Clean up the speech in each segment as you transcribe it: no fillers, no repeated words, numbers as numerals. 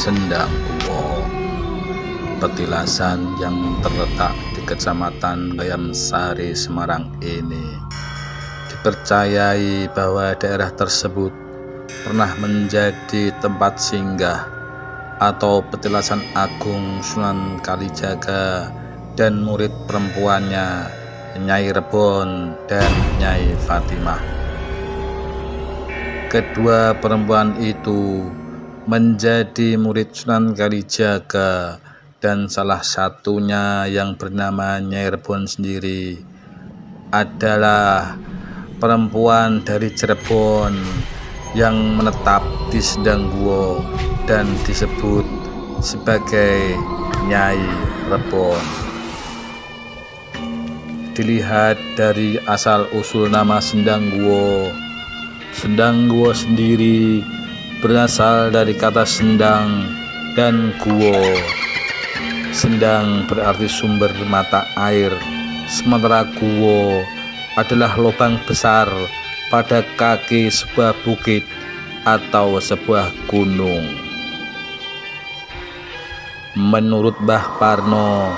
Sendangguwo, petilasan yang terletak di Kecamatan Gayam Sari, Semarang ini dipercayai bahwa daerah tersebut pernah menjadi tempat singgah atau petilasan agung Sunan Kalijaga dan murid perempuannya Nyai Rebon dan Nyai Fatimah. Kedua perempuan itu menjadi murid Sunan Kalijaga, dan salah satunya yang bernama Nyai Rebon sendiri adalah perempuan dari Cirebon yang menetap di Sendangguwo dan disebut sebagai Nyai Rebon. Dilihat dari asal-usul nama Sendangguwo, Sendangguwo sendiri berasal dari kata sendang dan guwo. Sendang berarti sumber mata air, sementara guwo adalah lubang besar pada kaki sebuah bukit atau sebuah gunung. Menurut Mbah Parno,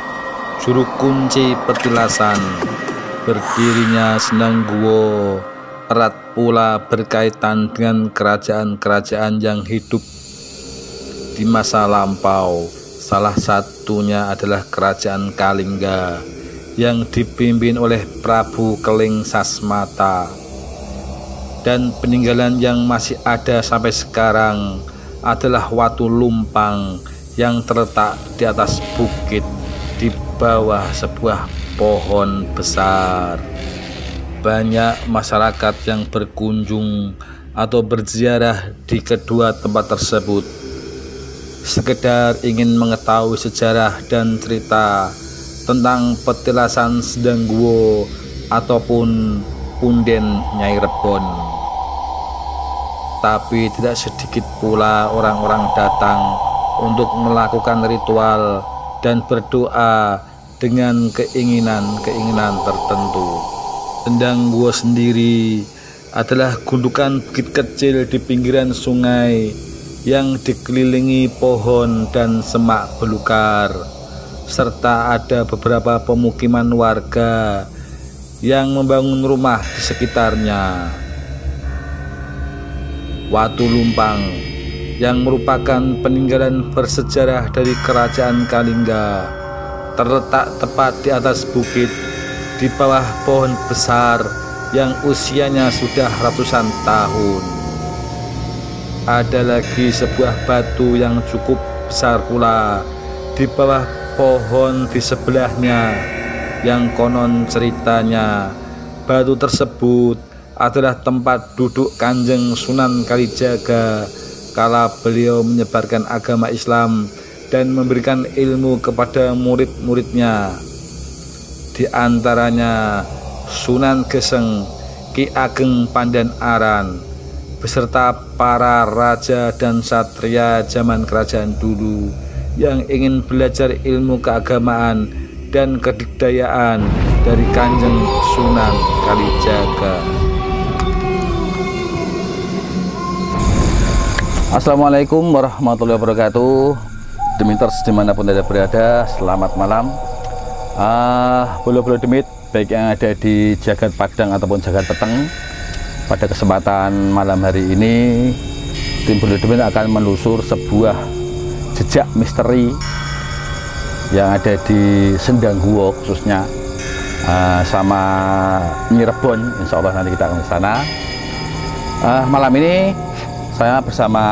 juru kunci petilasan, berdirinya Sendangguwo erat pula berkaitan dengan kerajaan-kerajaan yang hidup di masa lampau. Salah satunya adalah Kerajaan Kalingga yang dipimpin oleh Prabu Keling Sasmata. Dan peninggalan yang masih ada sampai sekarang adalah Watu Lumpang yang terletak di atas bukit di bawah sebuah pohon besar. Banyak masyarakat yang berkunjung atau berziarah di kedua tempat tersebut sekedar ingin mengetahui sejarah dan cerita tentang petilasan Sendangguwo ataupun punden Nyai Rebon. Tapi tidak sedikit pula orang-orang datang untuk melakukan ritual dan berdoa dengan keinginan-keinginan tertentu. Sendangguwo sendiri adalah gundukan bukit kecil di pinggiran sungai yang dikelilingi pohon dan semak belukar, serta ada beberapa pemukiman warga yang membangun rumah di sekitarnya. Watu Lumpang yang merupakan peninggalan bersejarah dari Kerajaan Kalingga terletak tepat di atas bukit di bawah pohon besar yang usianya sudah ratusan tahun. Ada lagi sebuah batu yang cukup besar pula di bawah pohon di sebelahnya, yang konon ceritanya batu tersebut adalah tempat duduk Kanjeng Sunan Kalijaga kala beliau menyebarkan agama Islam dan memberikan ilmu kepada murid-muridnya, di antaranya Sunan Geseng, Ki Ageng Pandan Aran, beserta para raja dan satria zaman kerajaan dulu yang ingin belajar ilmu keagamaan dan kedikdayaan dari Kanjeng Sunan Kalijaga. Assalamualaikum warahmatullahi wabarakatuh. Demiters dimanapun Anda berada, selamat malam. Bolo-bolo demit baik yang ada di Jagat Padang ataupun Jagat Peteng, pada kesempatan malam hari ini tim Bolo Demit akan menelusur sebuah jejak misteri yang ada di Sendangguwo, khususnya sama Nyai Rebon. Insya Allah nanti kita akan ke sana. Malam ini saya bersama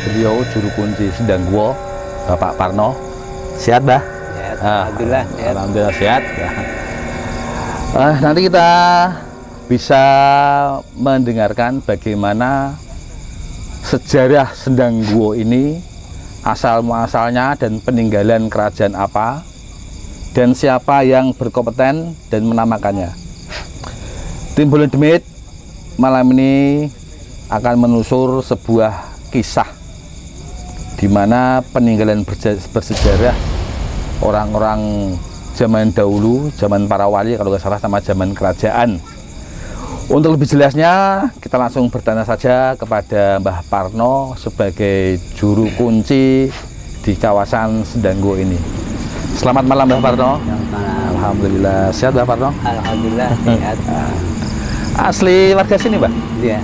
beliau juru kunci Sendangguwo, Bapak Parno. Sehat, Bah? Alhamdulillah sehat. Alhamdulillah sehat. Nanti kita bisa mendengarkan bagaimana sejarah Sendangguwo ini, asal muasalnya dan peninggalan kerajaan apa, dan siapa yang berkompeten dan menamakannya. Tim Bolo Demit malam ini akan menelusur sebuah kisah di mana peninggalan bersejarah orang-orang zaman dahulu, zaman para wali kalau nggak salah, sama zaman kerajaan, Untuk lebih jelasnya kita langsung bertanya saja kepada Mbah Parno sebagai juru kunci di kawasan Sedangguo ini. Selamat malam Mbah Parno. Alhamdulillah sehat Mbah Parno. Alhamdulillah sehat. Asli warga sini Mbah? Iya,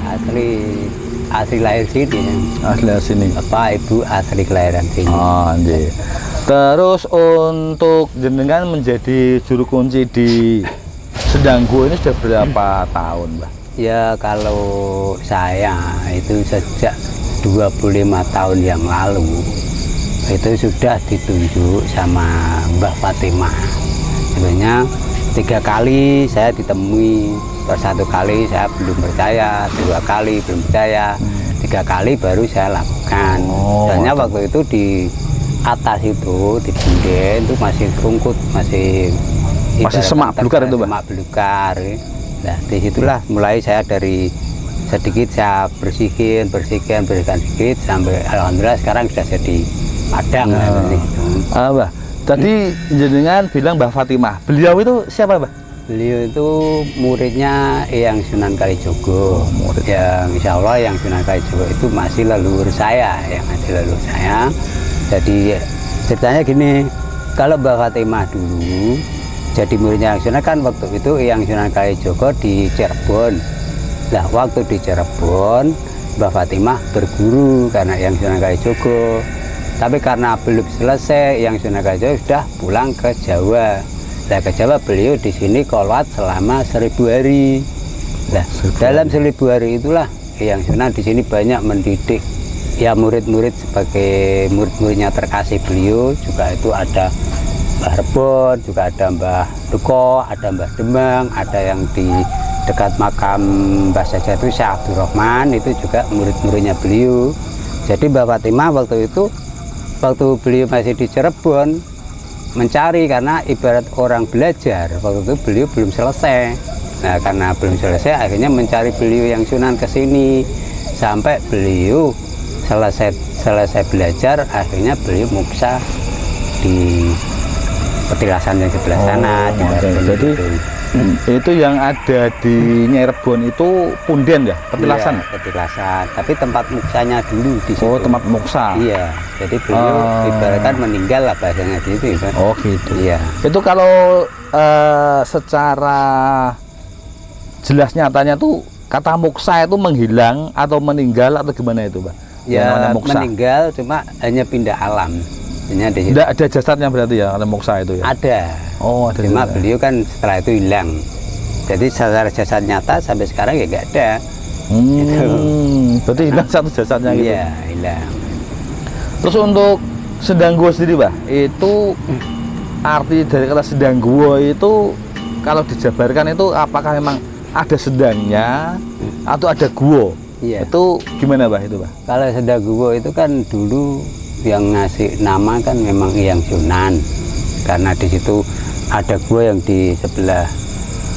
asli lahir sini. Asli lahir sini. Bapak ibu asli kelahiran sini. Oh, iya. Terus untuk jenengan menjadi juru kunci di Sedangguo ini sudah berapa tahun, Mbah? Ya kalau saya itu sejak 25 tahun yang lalu itu sudah ditunjuk sama Mbah Fatimah. Sebenarnya 3 kali saya ditemui, satu kali saya belum percaya, 2 kali belum percaya, 3 kali baru saya lakukan. Soalnya waktu itu di atas itu di Bunden itu masih rungkut, masih semak belukar itu, Mbak? Semak belukar. Nah, disitulah mulai saya dari sedikit saya bersihkan sedikit sampai alhamdulillah sekarang sudah jadi padang. Mbak, tadi jenengan bilang Mbah Fatimah. Beliau itu siapa, Mbah? Beliau itu muridnya Eyang Sunan Kalijogo. Yang insya Allah yang Sunan Kalijogo itu masih leluhur saya, Jadi ceritanya gini, kalau Mbah Fatimah dulu jadi muridnya Eyang Sunan kan waktu itu Eyang Sunan Kalijogo di Cirebon. Nah waktu di Cirebon Mbah Fatimah berguru karena Eyang Sunan Kalijogo. Tapi karena belum selesai Eyang Sunan Kalijogo sudah pulang ke Jawa. Nah ke Jawa beliau di sini kolwat selama 1000 hari. Nah dalam 1000 hari itulah Eyang Sunan di sini banyak mendidik ya murid-murid sebagai murid-muridnya terkasih beliau. Juga itu ada Mbah Rebon, juga ada Mbah Duko, ada Mbah Demang, ada yang di dekat makam Mbah Sajah itu Syekh Abdurrahman, itu juga murid-muridnya beliau. Jadi Mbah Fatimah waktu itu, waktu beliau masih di Cirebon, mencari karena ibarat orang belajar, waktu itu beliau belum selesai. Nah karena belum selesai, akhirnya mencari beliau yang Sunan ke sini, sampai beliau selesai belajar, akhirnya beliau muksa di petilasan yang sebelah sana. Jadi itu yang ada di Nyai Rebon itu punden ya, petilasan? Iya, petilasan, tapi tempat muksanya dulu di situ. Oh, tempat muksa. Iya, jadi beliau ibaratkan meninggal lah bahasanya di situ. Oh gitu. Iya. Itu kalau secara jelas nyatanya tuh kata muksa itu menghilang atau meninggal atau gimana itu, Pak? Ya meninggal, cuma hanya pindah alam. Tidak ada jasadnya berarti ya, ada moksa itu ya? Ada. Oh, ada. Cuma beliau kan setelah itu hilang. Jadi secara jasad nyata sampai sekarang ya nggak ada. Gitu. Berarti hilang satu jasadnya gitu? Iya, hilang. Terus untuk Sedangguo sendiri, Mbah, itu arti dari kata Sedangguo itu kalau dijabarkan itu apakah memang ada sedangnya atau ada guo? Iya. Itu gimana, Mbah, itu, Mbah? Kalau Sedangguo itu kan dulu yang ngasih nama kan memang Eyang Sunan, karena di situ ada gua yang di sebelah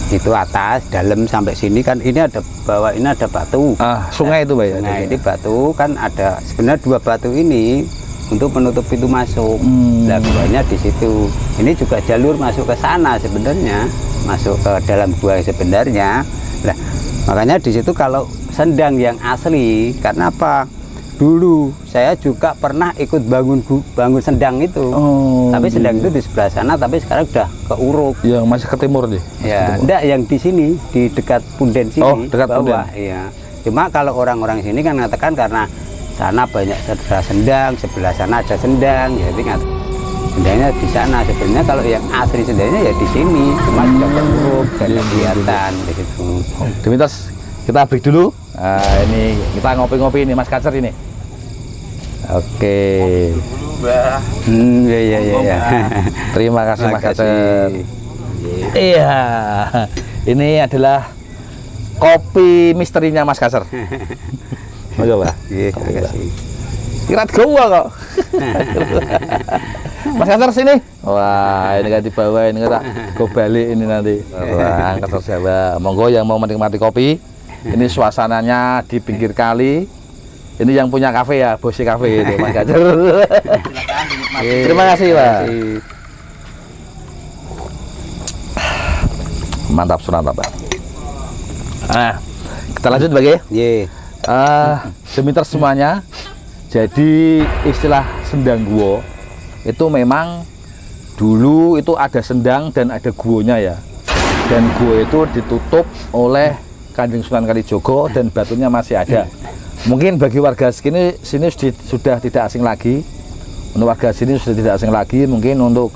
itu atas dalam sampai sini kan ini ada bawah, ini ada batu. Sungai itu, Mbak ya? Nah ini batu kan ada sebenarnya 2 batu ini untuk menutup pintu masuk. Nah guanya di situ. Ini juga jalur masuk ke sana sebenarnya, masuk ke dalam gua sebenarnya. Nah makanya di situ kalau sendang yang asli, karena apa? Dulu saya juga pernah ikut bangun sendang itu. Tapi sendang itu di sebelah sana, tapi sekarang udah ke Uruk. Yang masih ke timur nih? Ya, enggak, yang di sini, di dekat Punden sini. Oh, dekat bawah, iya. Cuma kalau orang-orang sini kan mengatakan karena sana banyak sendang, sebelah sana ada sendang, jadi sendangnya di sana. Sebenarnya kalau yang asli sendangnya ya di sini, cuma sudah ke Uruk, sudah kelihatan gitu. Dimitas kita break dulu. Ini kita ngopi-ngopi ini Mas Kacer ini. Oke. Iya. Terima kasih Mas Kacer. Iya. Ini adalah kopi misterinya Mas Kacer. Mau coba? Iya, terima kasih. Kira gua kok. Mas Kacer sini. Wah, ini kan di bawah ini kita go balik ini nanti. Wah, Kacer Jawa. Monggo yang mau menikmati kopi. Ini suasananya di pinggir kali. Ini yang punya kafe ya, Bosi Cafe itu, Mas Kacer. Terima kasih, Pak. Mantap, Pak. Nah, kita lanjut bagi. Nggih. Demeter semuanya. Jadi istilah sendang guo itu memang dulu itu ada sendang dan ada guonya ya. Dan guo itu ditutup oleh Kanjeng Sunan Kalijogo dan batunya masih ada. Mungkin bagi warga sini sudah tidak asing lagi. Untuk warga sini sudah tidak asing lagi. Mungkin untuk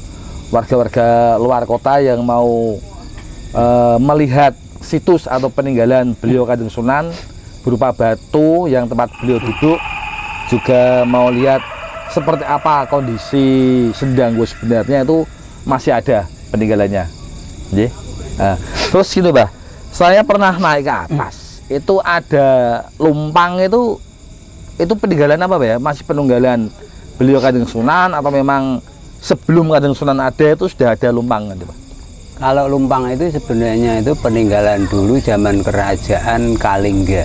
warga-warga luar kota yang mau melihat situs atau peninggalan beliau Kanjeng Sunan berupa batu yang tempat beliau duduk, juga mau lihat seperti apa kondisi sendang guo sebenarnya, itu masih ada peninggalannya. Nah, terus gitu bah, saya pernah naik ke atas, itu ada lumpang, itu peninggalan apa ya? Masih peninggalan beliau Kanjeng Sunan atau memang sebelum Kanjeng Sunan ada itu sudah ada lumpang gitu bah? Kalau lumpang itu sebenarnya itu peninggalan dulu zaman kerajaan Kalingga.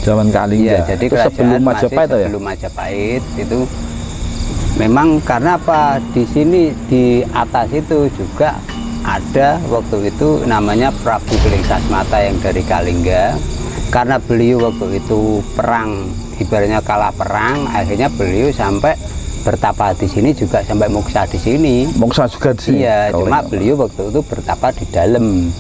Zaman Kalingga. Ya, jadi itu sebelum Majapahit ya? Sebelum Majapahit itu memang karena apa, di sini di atas itu juga ada waktu itu namanya Prabu Keling Sasmata yang dari Kalingga. Karena beliau waktu itu perang, ibaratnya kalah perang, akhirnya beliau sampai bertapa di sini juga sampai moksa di sini. Moksa juga di sini. Iya, cuma beliau waktu itu bertapa di dalam.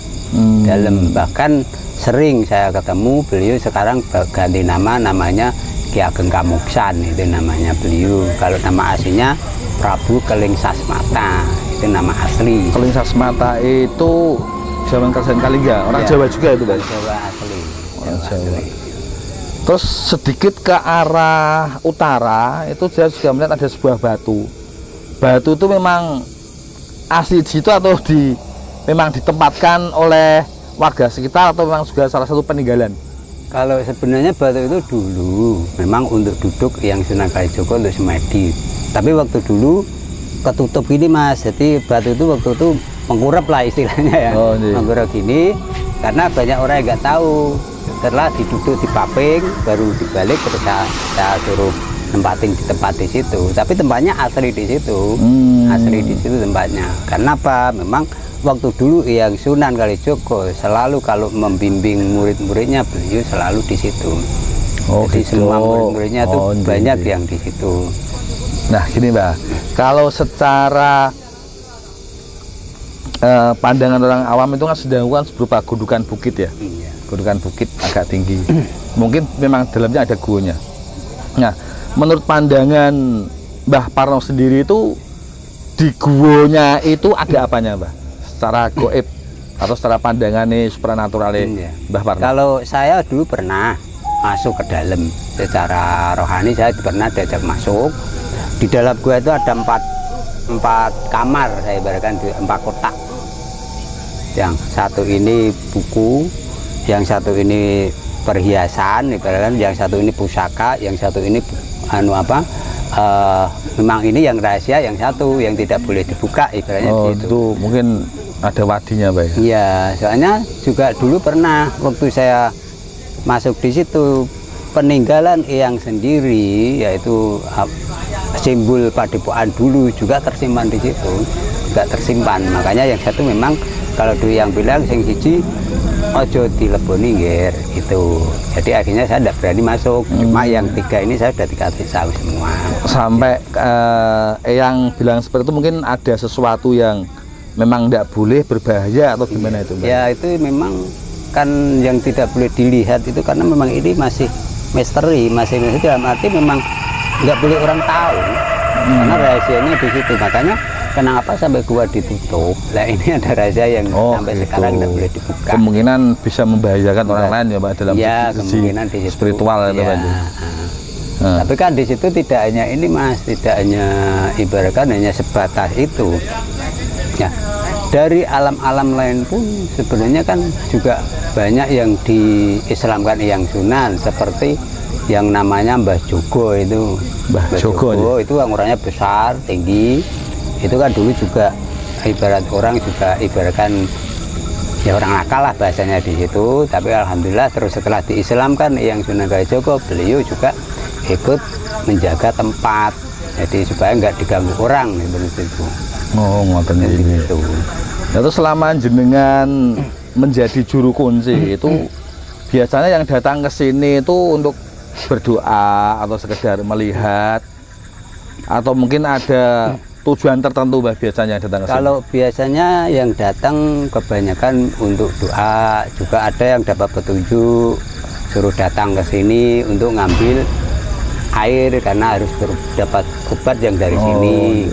Bahkan sering saya ketemu beliau sekarang ganti namanya Ki Ageng Kamuksan, itu namanya beliau. Kalau nama aslinya Prabu Keling Sasmata, itu nama asli. Keling Sasmata itu zaman kerajaan Kalingga, orang Ya, Jawa juga itu Pak? Jawa asli. Orang Jawa. Terus sedikit ke arah utara itu saya juga melihat ada sebuah batu. Batu itu memang asli di situ atau memang ditempatkan oleh warga sekitar atau memang juga salah satu peninggalan? Kalau sebenarnya batu itu dulu memang untuk duduk yang Sunan Kalijogo untuk semedi. Tapi waktu dulu ketutup gini Mas, jadi batu itu waktu itu mengkurap lah istilahnya ya. Oh, mengkurap gini karena banyak orang yang nggak tahu. Setelah diduduk di paping baru dibalik terus saya suruh nempatin di tempat di situ. Tapi tempatnya asli di situ, asli di situ tempatnya. Karena apa? Memang waktu dulu yang Sunan Kalijogo selalu kalau membimbing murid-muridnya beliau selalu di situ. Oh, jadi gitu. semua murid-muridnya tuh banyak gitu. Yang di situ. Nah gini Mbak, kalau secara pandangan orang awam itu kan sedang berupa gundukan bukit ya. Iya. Gundukan bukit agak tinggi. Mungkin memang dalamnya ada guanya. Nah, menurut pandangan Mbah Parno sendiri itu di guanya itu ada apanya Mbah? Secara goib atau secara pandangan nih supranatural Mbah Parno? Kalau saya dulu pernah masuk ke dalam, secara rohani saya pernah diajak masuk. Di dalam gua itu ada empat kamar, saya ibaratkan di 4 kotak. Yang satu ini buku, yang satu ini perhiasan, ibaratkan yang satu ini pusaka, yang satu ini memang ini yang rahasia, yang satu yang tidak boleh dibuka, ibaratnya gitu. Itu mungkin ada wadinya Mbak ya? Iya, soalnya juga dulu pernah waktu saya masuk di situ peninggalan Eyang sendiri, yaitu simbol padepokan dulu juga tersimpan di situ, juga tersimpan. Makanya yang satu memang kalau dulu yang bilang sing siji ojo dileboni ngger itu. Jadi akhirnya saya tidak berani masuk. Cuma yang 3 ini saya sudah dikasih tahu semua. Sampai yang bilang seperti itu mungkin ada sesuatu yang memang tidak boleh, berbahaya atau gimana itu Mbak? Ya itu memang kan yang tidak boleh dilihat itu karena memang ini masih misteri, masih dalam arti memang nggak boleh orang tahu. Karena rahasianya di situ. Makanya kenapa sampai gua ditutup? Nah ini ada rahasia yang sampai gitu. Sekarang tidak boleh dibuka. Kemungkinan bisa membahayakan orang lain ya Pak dalam kemungkinan di situ. Spiritual itu Pak. Tapi kan di situ tidak hanya ini Mas, tidak hanya ibaratkan hanya sebatas itu. Ya, dari alam-alam lain pun sebenarnya kan juga banyak yang diislamkan Eyang Sunan, seperti yang namanya Mbah Jogo itu. Mbah Jogo itu orangnya besar, tinggi. Itu kan dulu juga ibarat orang juga ibaratkan ya orang nakal lah bahasanya di situ. Tapi alhamdulillah terus setelah diislamkan Eyang Sunan Kalijogo, beliau juga ikut menjaga tempat, jadi supaya nggak diganggu orang seperti itu. Oh, ngoten gitu. Itu selama jenengan menjadi juru kunci itu biasanya yang datang ke sini itu untuk berdoa atau sekedar melihat, atau mungkin ada tujuan tertentu Mbah biasanya datang ke sini? Kalau biasanya yang datang kebanyakan untuk doa, juga ada yang dapat petunjuk suruh datang ke sini untuk ngambil air karena harus dapat obat yang dari sini.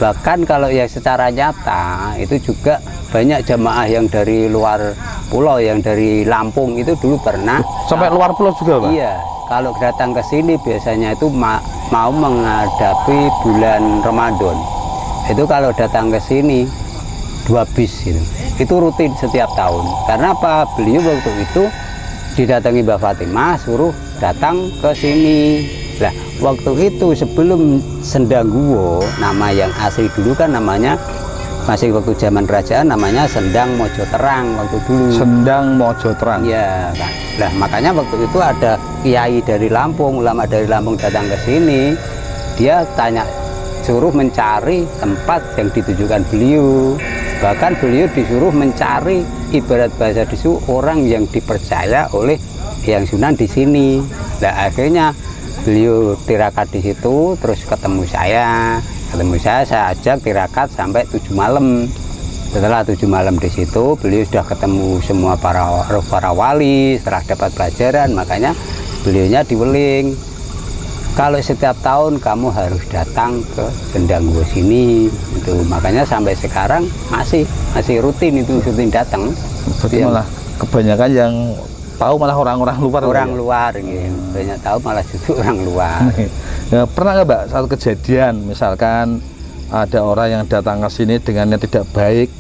Bahkan kalau yang secara nyata itu juga banyak jamaah yang dari luar pulau, yang dari Lampung itu dulu pernah. Sampai luar pulau juga Pak? Iya, kalau datang ke sini biasanya itu mau menghadapi bulan Ramadan. Itu kalau datang ke sini 2 bis gitu. Itu rutin setiap tahun. Karena apa? Beliau waktu itu didatangi Mbak Fatimah suruh datang ke sini. Lah, waktu itu sebelum Sendangguwo, nama yang asli dulu kan namanya, masih waktu zaman kerajaan namanya Sendang Mojo Terang waktu dulu. Sendang Mojo Terang. Iya kan. Lah makanya waktu itu ada kiai dari Lampung, ulama dari Lampung datang ke sini, dia tanya suruh mencari tempat yang ditujukan beliau. Bahkan beliau disuruh mencari, ibarat bahasa disu, orang yang dipercaya oleh yang Sunan di sini. Nah akhirnya beliau tirakat di situ, terus ketemu saya, saya ajak tirakat sampai 7 malam. Setelah 7 malam di situ, beliau sudah ketemu semua para wali, setelah dapat pelajaran, makanya beliaunya diweling. Kalau setiap tahun kamu harus datang ke Sendangguwo sini, itu makanya sampai sekarang masih rutin datang. Berarti malah kebanyakan yang tahu malah orang-orang luar. Orang luar, gitu. Banyak tahu malah justru orang luar. Ya, pernah nggak Mbak satu kejadian, misalkan ada orang yang datang ke sini dengan yang tidak baik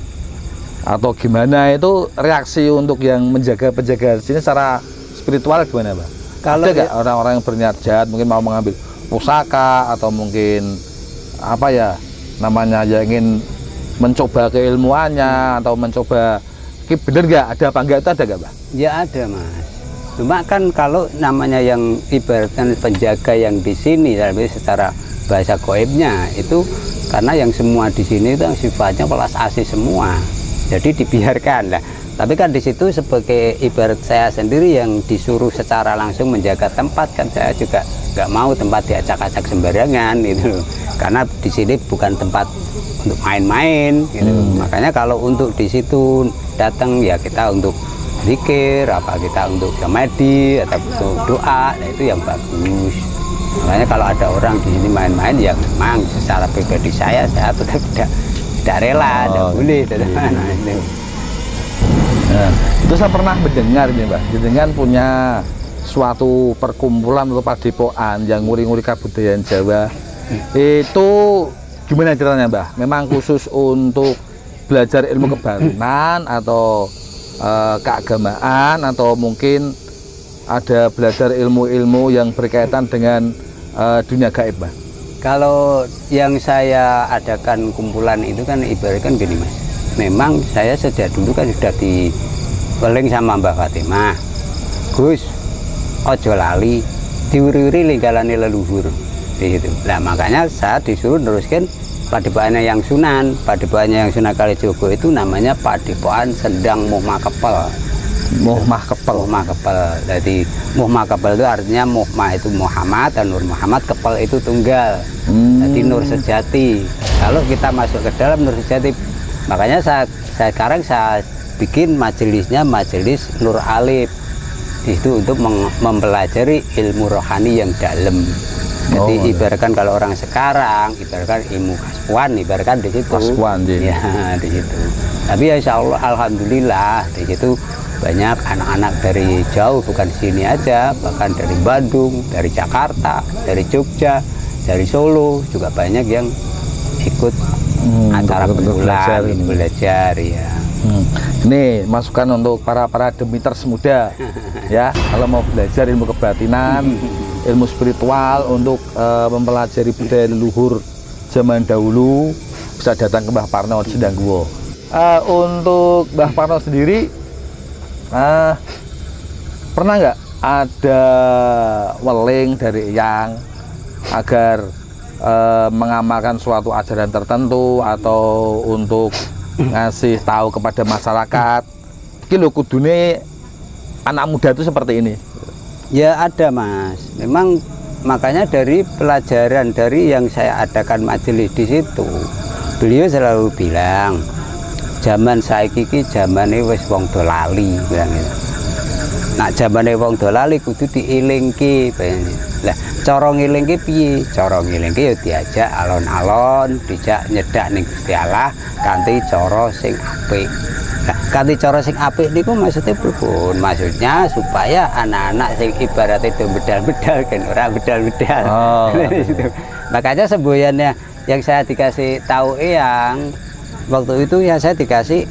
atau gimana, itu reaksi untuk yang penjaga sini secara spiritual gimana Mbak? Kalau ada nggak orang-orang yang berniat jahat mungkin mau mengambil pusaka atau mungkin apa ya namanya ya, ingin mencoba keilmuannya atau mencoba, bener nggak, ada apa enggak, itu ada nggak Mbak? Ya ada Mas. Cuma kan kalau namanya yang ibaratkan penjaga yang di sini, tapi secara bahasa goibnya itu karena yang semua di sini itu sifatnya welas asih semua, jadi dibiarkan lah. Tapi kan di situ sebagai ibarat saya sendiri yang disuruh secara langsung menjaga tempat, kan saya juga nggak mau tempat diacak-acak sembarangan gitu loh. Karena di sini bukan tempat untuk main-main gitu. Makanya kalau untuk di situ datang ya kita untuk zikir, apa kita untuk semedi atau untuk doa, nah itu yang bagus. Makanya kalau ada orang di sini main-main ya memang secara pribadi saya tetap tidak rela, tidak boleh. Nah, itu saya pernah mendengar ini Mbak, jenengan punya suatu perkumpulan atau padepokan yang nguri-nguri kebudayaan Jawa. Itu gimana ceritanya Mbak? Memang khusus untuk belajar ilmu kebarunan atau keagamaan, atau mungkin ada belajar ilmu-ilmu yang berkaitan dengan dunia gaib Mbak? Kalau yang saya adakan kumpulan itu kan ibaratkan gini Mas, memang saya sejak dulu kan sudah diweling sama Mbak Fatimah, Gus ojo lali diuri-uri linggalane leluhur di situ. Nah makanya saya disuruh teruskan padepokannya yang Sunan. Padepokannya yang Sunan Kalijogo itu namanya Padepokan Sendang Muhma Kepel. Muhma Kepel. Muhma Kepel. Jadi Muhma Kepel itu artinya Muhma itu Muhammad dan Nur Muhammad, Kepel itu tunggal. Jadi Nur Sejati. Kalau kita masuk ke dalam Nur Sejati, makanya sekarang saya bikin majelisnya majelis Nur Alif. Itu untuk mempelajari ilmu rohani yang dalam. Jadi ibaratkan kalau orang sekarang ibaratkan ilmu kaspuan, ibaratkan di situ. Kaspuan ya di situ. Tapi ya insya Allah alhamdulillah di situ banyak anak-anak dari jauh, bukan sini aja, bahkan dari Bandung, dari Jakarta, dari Jogja, dari Solo juga banyak yang ikut acara kumpulan belajar ya. Ini masukan untuk para Demiters muda ya, kalau mau belajar ilmu kebatinan, ilmu spiritual untuk mempelajari budaya leluhur zaman dahulu, bisa datang ke Mbah Parno di Sendangguwo. Untuk Mbah Parno sendiri, pernah nggak ada weling dari Eyang agar mengamalkan suatu ajaran tertentu atau untuk ngasih tahu kepada masyarakat iki lho kudune anak muda itu seperti ini? Ya ada Mas, memang makanya dari pelajaran dari yang saya adakan majelis di situ, beliau selalu bilang, zaman saiki iki zamane wis wong do lali, bilang gitu. Nak zamane wong do lali kudu dielingke. Lah cara ngelingke piye? Cara ngelingke ya diajak alon-alon, dijak nyedak ning Gusti Allah kanthi cara sing apik. Nah, kanthi cara sing apik niku maksudnya pripun? Maksudnya supaya anak-anak sing ibaratnya do bedal-bedal kan ora bedal-bedal. Oh. Makanya semboyannya yang saya dikasih tahu yang waktu itu ya saya dikasih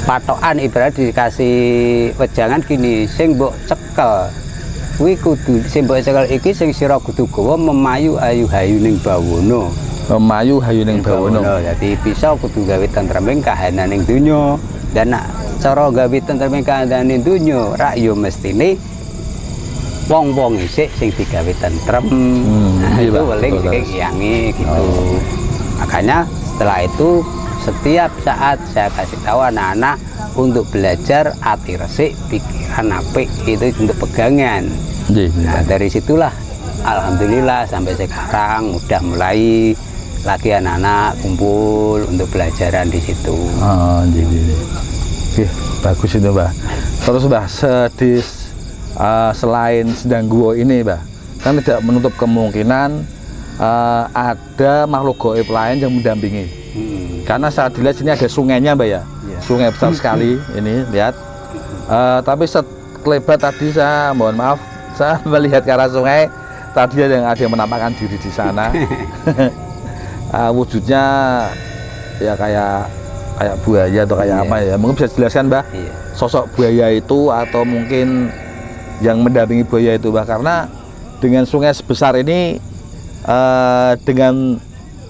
patokan, ibarat dikasih wejangan gini, sing mbok cekel kuwi kudu sing mbok cekel iki sing sira kudu gawa memayu ayu-hayu ning bawono. Memayu hayu ning bawono. Dadi bisa kudu gawe tentreming kahanan ning donya. Dan nak cara gawe tentreming kahanan ning donya rak yo mestine wong-wong isik sing digawe tentrem. Nah, itu weling sing iyange gitu. Makanya setelah itu setiap saat saya kasih tahu anak-anak untuk belajar hati resik, pikiran apik itu untuk pegangan. Nah, dari situlah alhamdulillah sampai sekarang udah mulai lagi anak-anak kumpul untuk pelajaran di situ. Oh, jadi bagus itu, Mbah. Terus Mbah, selain Sendang Guo ini, Mbah, kan tidak menutup kemungkinan ada makhluk gaib lain yang mendampingi. Karena saat dilihat sini ada sungainya, Mbak ya. Sungai besar sekali ini, lihat. Tapi sekelebat tadi saya mohon maaf, saya melihat ke arah sungai tadi ada yang menampakkan diri di sana. Wujudnya ya kayak buaya atau kayak apa ya? Mungkin bisa dijelaskan, Mbak? Sosok buaya itu atau mungkin yang mendampingi buaya itu, Mbak, karena dengan sungai sebesar ini dengan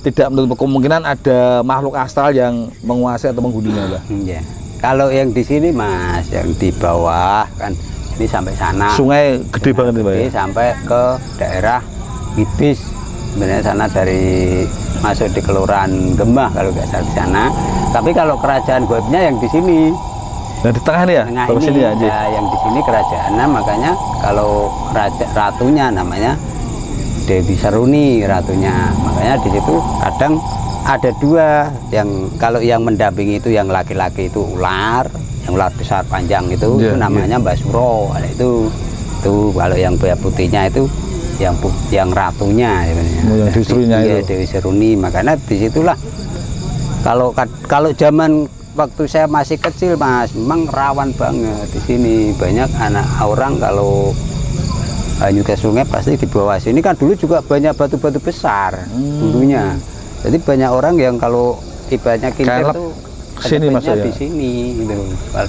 tidak menutup kemungkinan ada makhluk astral yang menguasai atau menghuninya, Mbak. Iya. Kalau yang di sini Mas, yang di bawah kan ini sampai sana. Sungai gede banget, Mbak. Ya? Sampai ke daerah Ibis. Sebenarnya sana dari masuk di Kelurahan Gemah kalau nggak salah di sana. Tapi kalau kerajaan gaibnya yang di sini. Yang di tengah nih ya? Tengah ini, sini ya, yang di sini kerajaannya, makanya kalau ratunya namanya Dewi Seruni ratunya. Makanya di situ kadang ada dua, yang kalau yang mendampingi itu yang laki-laki itu ular, yang ular besar panjang itu namanya Mbak Suro. Itu kalau yang buaya putihnya itu yang ratunya, yang Dewi Seruninya itu. Dewi Seruni. Makanya disitulah kalau zaman waktu saya masih kecil Mas, memang rawan banget di sini. Banyak anak orang kalau hanyut ke sungai pasti di bawah sini kan dulu juga banyak batu-batu besar dulunya. Jadi banyak orang yang kalau ibaratnya kintir itu sini Mas ya. Di sini gitu.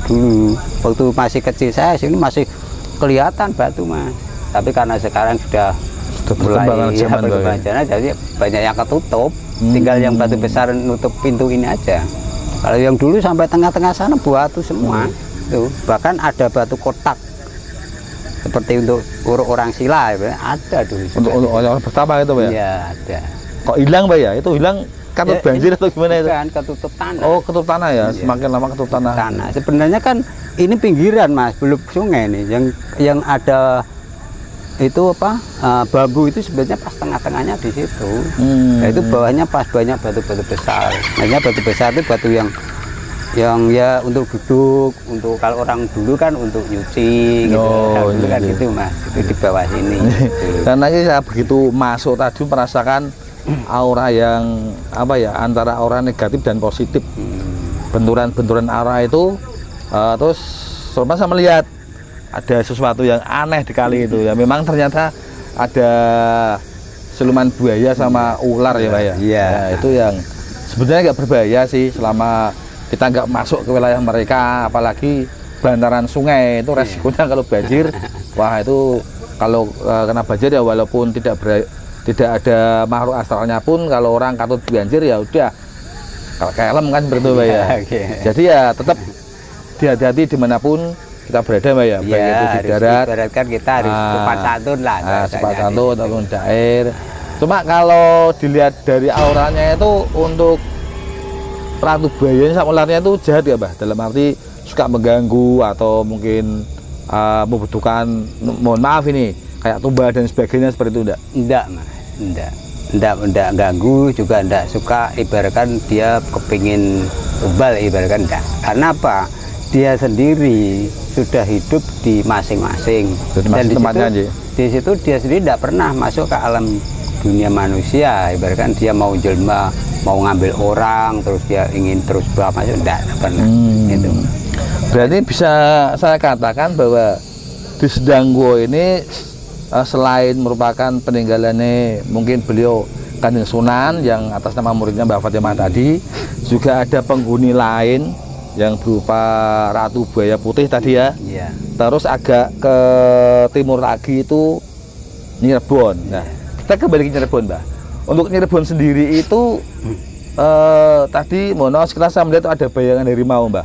Dulu waktu masih kecil saya sini masih kelihatan batu Mas. Tapi karena sekarang sudah mulai berkembang, jadi banyak yang ketutup. Tinggal yang batu besar nutup pintu ini aja. Kalau yang dulu sampai tengah-tengah sana batu semua. Tuh, bahkan ada batu kotak. Seperti untuk orang sila ya, ada dulu. Untuk orang pertama itu, Pak ya? Iya, ada. Kok hilang, Pak ya? Itu hilang karena banjir atau gimana itu? Bukan, ketutup tanah. Oh, ketutup tanah ya? Iya. Semakin lama ketutup tanah. Sebenarnya kan ini pinggiran Mas, belum sungai nih. Yang ada itu apa? Bambu itu sebenarnya pas tengah-tengahnya di situ. Nah, itu bawahnya pas banyak batu-batu besar. Makanya batu besar itu batu yang ya untuk duduk, untuk kalau orang dulu kan untuk nyuci gitu. Dulu kan gitu Mas, itu di bawah sini. Karena saya begitu masuk tadi merasakan aura yang apa ya, antara aura negatif dan positif. Benturan-benturan aura itu terus selepas saya melihat ada sesuatu yang aneh di kali itu ya. Memang ternyata ada siluman buaya sama ular ya, Pak ya. Iya. Nah, itu yang sebenarnya nggak berbahaya sih selama kita nggak masuk ke wilayah mereka, apalagi bantaran sungai itu resikonya kalau banjir. Wah, itu kalau kena banjir ya walaupun tidak ada makhluk astralnya pun, kalau orang katut banjir ya udah kelem kan seperti itu, Pak ya. Jadi ya tetap hati-hati dimanapun kita berada, Mbak ya, baik itu di darat. Ibaratkan kita harus sopan santun lah. Sopan santun ataupun di air. Cuma kalau dilihat dari auranya itu untuk ratu buayanya sama ularnya itu jahat ya, Mbak. Dalam arti suka mengganggu atau mungkin membutuhkan, mohon maaf ini, kayak tumbal dan sebagainya seperti itu enggak? Enggak, Mas. Enggak ganggu, juga enggak suka, ibaratkan dia kepingin tumbal, ibaratkan enggak. Karena apa? Dia sendiri sudah hidup di masing-masing. Dan di situ dia sendiri tidak pernah masuk ke alam dunia manusia. Ibaratkan dia mau jelma, mau ngambil orang, terus dia ingin terus masuk, tidak pernah. Gitu. Berarti bisa saya katakan bahwa di Sedangguo ini selain merupakan peninggalannya mungkin beliau Kanjeng Sunan yang atas nama muridnya Mbah Fatimah tadi, juga ada penghuni lain yang berupa Ratu Buaya Putih tadi ya. Iya. Terus agak ke timur lagi itu Cirebon. Nah, kita kembali ke Cirebon, Mbah. Untuk Cirebon sendiri itu tadi mohon maaf sekilas saya melihat ada bayangan harimau, Mbah.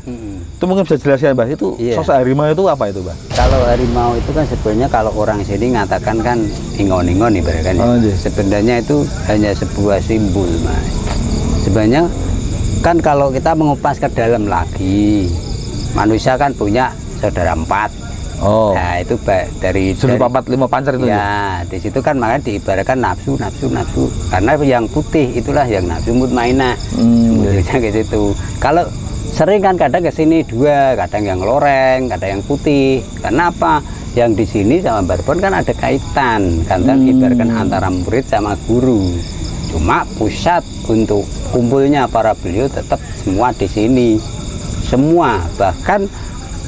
Itu mungkin bisa jelaskan, Mbah, itu sosok harimau itu apa itu, Mbah? Kalau harimau itu kan sebenarnya kalau orang sini ngatakan kan ingon-ingon ibaratkan. Sebenarnya itu hanya sebuah simbol, Mas. Sebenarnya kan kalau kita mengupas ke dalam lagi, manusia kan punya saudara 4. Nah itu dari 4, 5 pancar itu ya. Di situ kan makanya diibaratkan nafsu. Karena yang putih itulah yang nafsu mutmainah. Kemudian ke situ. Kalau sering kan kadang ke sini 2, kadang yang loreng, kadang yang putih. Karena apa? Yang di sini sama Barbon kan ada kaitan, kan ibaratkan antara murid sama guru. Cuma pusat untuk kumpulnya para beliau tetap semua di sini. Semua, bahkan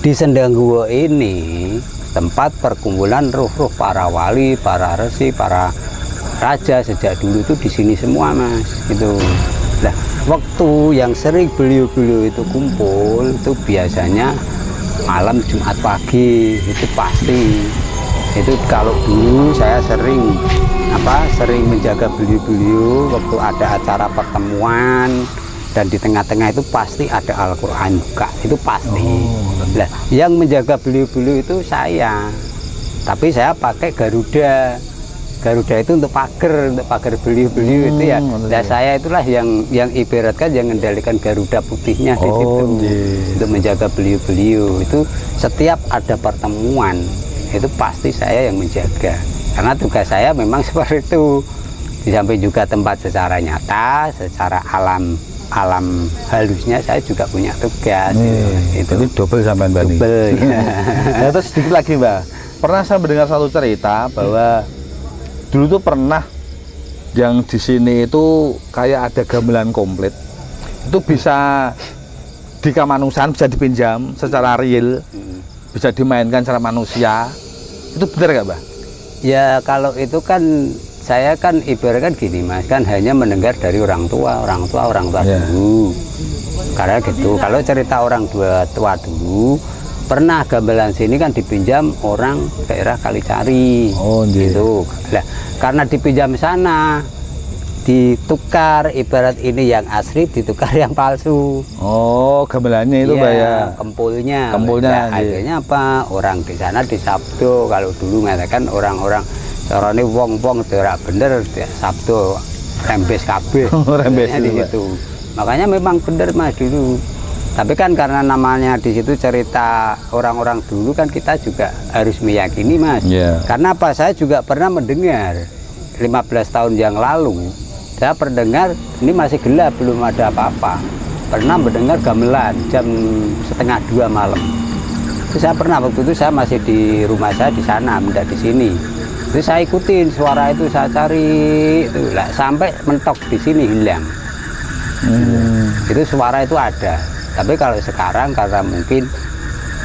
di Sedangguo ini tempat perkumpulan ruh-ruh para wali, para resi, para raja sejak dulu itu di sini semua, Mas. Itu. Nah, waktu yang sering beliau-beliau itu kumpul itu biasanya malam Jumat pagi, itu pasti. Itu kalau dulu saya sering menjaga beliau-beliau waktu ada acara pertemuan, dan di tengah-tengah itu pasti ada Al-Quran juga, itu pasti. Nah, yang menjaga beliau-beliau itu saya, tapi saya pakai Garuda itu untuk pagar beliau-beliau itu ya. Nah, saya itulah yang ibaratkan yang mengendalikan Garuda putihnya di situ untuk menjaga beliau-beliau itu. Setiap ada pertemuan itu pasti saya yang menjaga, karena tugas saya memang seperti itu. Di samping juga tempat secara nyata, secara alam halusnya saya juga punya tugas. Itu double sampean, Mbak. Double. Ya. Terus sedikit lagi, Mbak. Pernah saya mendengar satu cerita bahwa dulu tuh pernah yang di sini itu kayak ada gamelan komplit. Itu bisa di kamanusan, bisa dipinjam secara real, bisa dimainkan secara manusia. Itu benar nggak, Mbak? Ya kalau itu kan saya kan ibaratkan gini, Mas, kan hanya mendengar dari orang tua dulu. Karena gitu, kalau cerita orang tua dulu, pernah gamelan sini kan dipinjam orang daerah Kalicari. Gitu. Nah, karena dipinjam sana, ditukar, ibarat ini yang asli ditukar yang palsu. Gamelannya itu ya, kempulnya. Nah, akhirnya apa? Orang di sana disabdo, kalau dulu mengatakan orang-orang carane wong-wong ora bener sabdo rembes kabeh. Rembes di situ. Makanya memang bener, Mas, dulu. Tapi kan karena namanya di situ cerita orang-orang dulu kan kita juga harus meyakini, Mas. Karena apa? Saya juga pernah mendengar 15 tahun yang lalu. Saya pendengar ini masih gelap, belum ada apa-apa. Pernah mendengar gamelan jam 1:30 malam. Itu saya pernah, waktu itu saya masih di rumah saya di sana, tidak di sini. Itu saya ikutin suara itu, saya cari itu lah, sampai mentok di sini hilang. Itu suara itu ada. Tapi kalau sekarang karena mungkin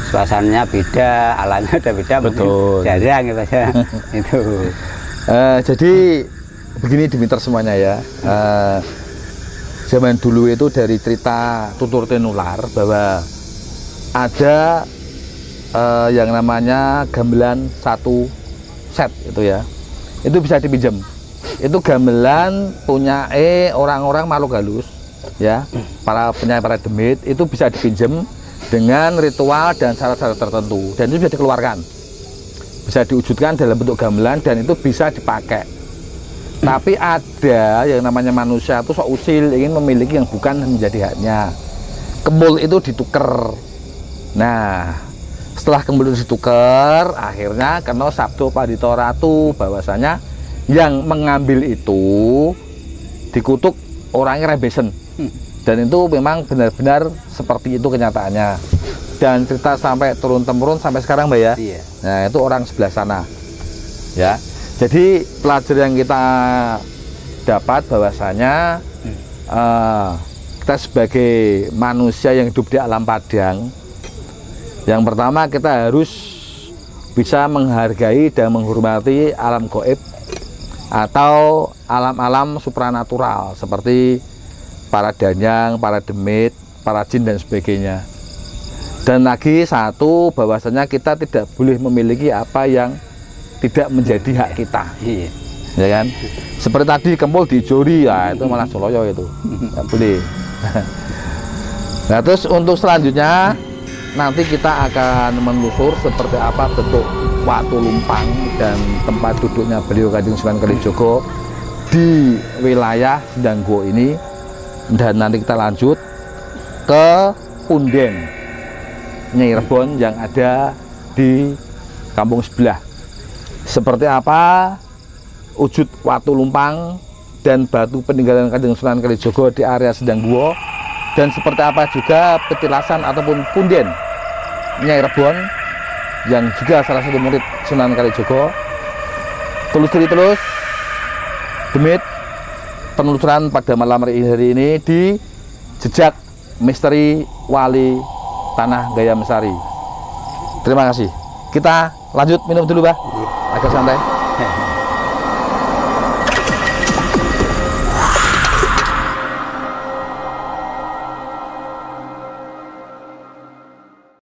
suasananya beda, alamnya udah beda, betul, jarang gitu ya. Itu. Jadi begini Dimeter semuanya ya. Zaman dulu itu dari cerita tutur tinular bahwa ada yang namanya gamelan 1 set itu ya, itu bisa dipinjam. Itu gamelan punya orang-orang makhluk halus ya, para penyanyi, para demit, itu bisa dipinjam dengan ritual dan syarat-syarat tertentu, dan itu bisa dikeluarkan, bisa diwujudkan dalam bentuk gamelan, dan itu bisa dipakai. Tapi ada yang namanya manusia itu sok usil, ingin memiliki yang bukan menjadi haknya. Kemul itu ditukar Nah, setelah kemudian ditukar, akhirnya kena sabdo Pandhita Ratu bahwasanya yang mengambil itu dikutuk orangnya rebesen. Dan itu memang benar-benar seperti itu kenyataannya. Dan cerita sampai turun-temurun sampai sekarang, Mbak ya. Iya. Nah, itu orang sebelah sana. Ya. Jadi pelajaran yang kita dapat bahwasanya kita sebagai manusia yang hidup di alam Padang, yang pertama kita harus bisa menghargai dan menghormati alam gaib atau alam-alam supranatural seperti para danyang, para demit, para jin dan sebagainya. Dan lagi satu, bahwasanya kita tidak boleh memiliki apa yang tidak menjadi hak kita. Iya. Ya kan? Seperti tadi kempul dijori, ya itu malah soloyo itu. Nggak boleh. Nah, terus untuk selanjutnya nanti kita akan menelusur seperti apa bentuk Watu Lumpang dan tempat duduknya beliau Kanjeng Sunan Kalijaga di wilayah Sendangguwa ini. Dan nanti kita lanjut ke Punden Nyai Rebon yang ada di kampung sebelah. Seperti apa wujud Watu Lumpang dan batu peninggalan Kanjeng Sunan Kalijaga di area Sendangguwa, dan seperti apa juga petilasan ataupun punden Nyai Rebon yang juga salah satu murid Sunan Kalijaga. Telusuri terus demit penelusuran pada malam hari ini di jejak misteri Wali Tanah Gayam Sari. Terima kasih. Kita lanjut minum dulu, Bah. Agak santai.